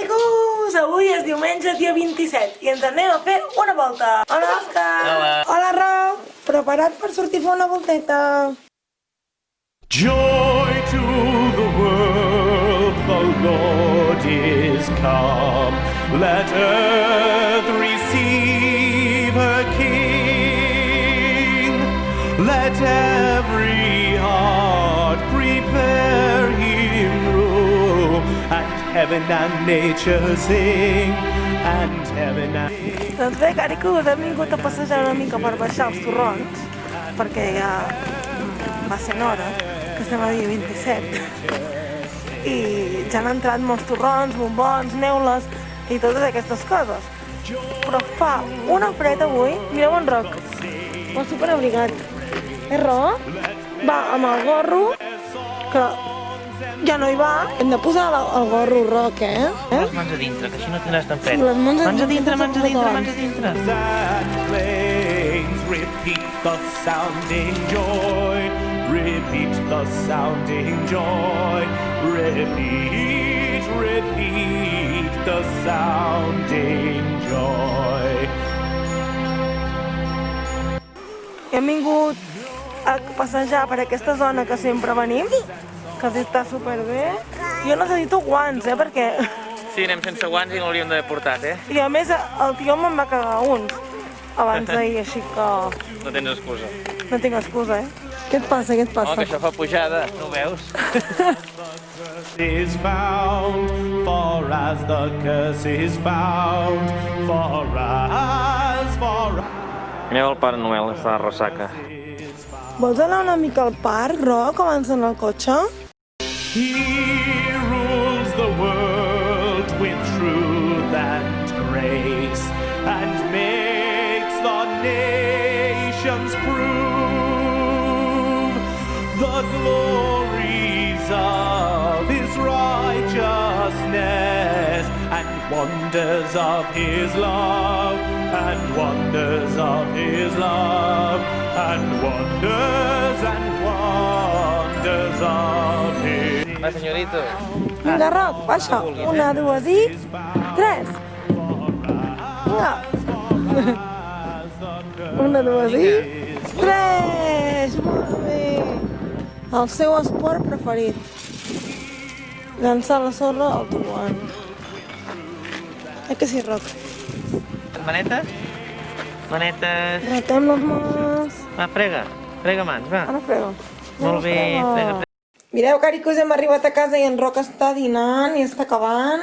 caricos! Avui és diumenge, dia 27, i ens anem a fer una volta. Hola, Òscar! Hola! Hola, Roc! Preparat per sortir a fer una volteta? Joy to the world, the Lord is come. Let earth receive her King. Let every heart prepare him room. And heaven and nature sing. And heaven and... Doncs bé, caricos, hem vingut a passejar una mica per baixar els torrons, perquè ja va sent hora, que estem a dia 27. I ja han entrat molts torrons, bombons, neules i totes aquestes coses. Però fa una fred avui, mireu en Roc, va superabrigat. Roc va amb el gorro, que ja no hi va, hem de posar el gorro, Roc, Les mans a dintre, que així no tindràs tan fred. Sí, les mans a Mans a dintre, dintre, mans a dintre, mans a dintre. And plains repeat the sounding joy. Repeat the sounding joy. Repeat, repeat the sounding joy. Hem vingut a passejar per aquesta zona que sempre venim, que està superbé. Jo necessito guants, perquè... Sí, anem sense guants i no l'hauríem d'haver portat, I a més, el tio me'n va cagar uns abans d'ahir, així que No tens excusa. no tinc excusa, Què et passa, què et Home, passa? que això fa pujada, no ho veus? Is found, for as the curse is found, for as Mireu el Pare Noel, està a ressaca. Vols anar una mica al parc, Roc, abans d'anar al cotxe? He rules the world with truth and grace, and makes the nations prove the glories of his righteousness, and wonders of his love, and wonders of his love, and wonders of his. Va, senyorito. Vinga, Roc, baixa. Una, dues i... tres. Vinga. Una, dues i... tres. Molt bé. El seu esport preferit. Llançar la sorra al tobogan. Que sí, Roc? Manetes? Manetes... Retem les mans. Va, frega. Frega mans, va. Ara frega. Molt bé, frega. Mireu, caricos, hem arribat a casa i en Roc està dinant i està acabant.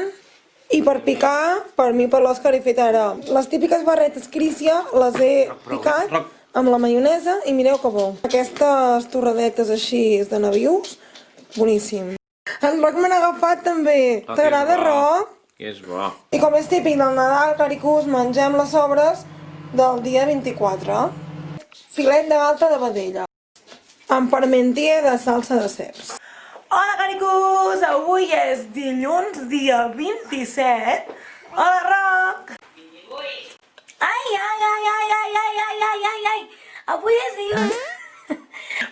I per picar, per mi, per l'Òscar, he fet ara les típiques barretes Crícia, les he picat amb la maionesa i mireu que bo. Aquestes torradetes així de nabius, boníssim. En Roc me n'ha agafat també. T'agrada, Roc? Que és bo. I com és típic del Nadal, caricos, mengem les sobres del dia 24. Filet de galta de vedella, amb parmentier de salsa de ceps. Hola, caricos! Avui és dilluns, dia 27. Hola, Roc! Ai, ai, ai, ai, ai, ai, ai, ai, ai, ai! Avui és dilluns...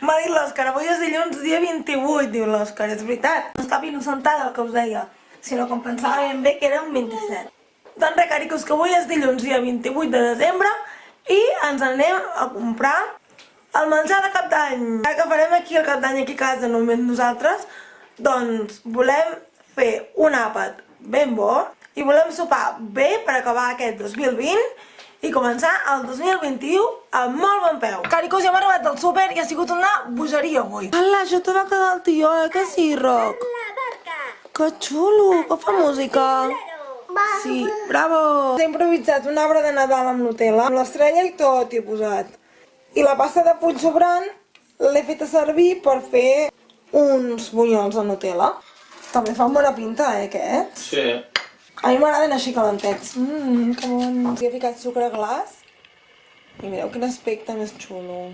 M'ha dit l'Òscar, avui és dilluns, dia 28, diu l'Òscar. És veritat, no és cap innocentada el que us deia, sinó que em pensava ben bé que era un 27. Doncs res, caricos, que avui és dilluns, dia 28 de desembre, i ens anem a comprar el menjar de cap d'any. Ja que farem aquí el cap d'any aquí a casa, només nosaltres, doncs volem fer un àpat ben bo i volem sopar bé per acabar aquest 2020 i començar el 2021 amb molt bon peu. Caricos, ja hem arribat al súper i ha sigut una bogeria avui. Ala, això te va quedar el tio, que sí, Roc? Que xulo, que fa música. Sí, bravo! He improvisat un arbre de Nadal amb Nutella, amb l'estrella i tot hi he posat. I la pasta de full sobrant l'he feta servir per fer uns bunyols de Nutella. També fan bona pinta, aquests? Sí. A mi m'agraden així calentets. Que bons. He ficat sucre glaç i mireu quin aspecte més xulo.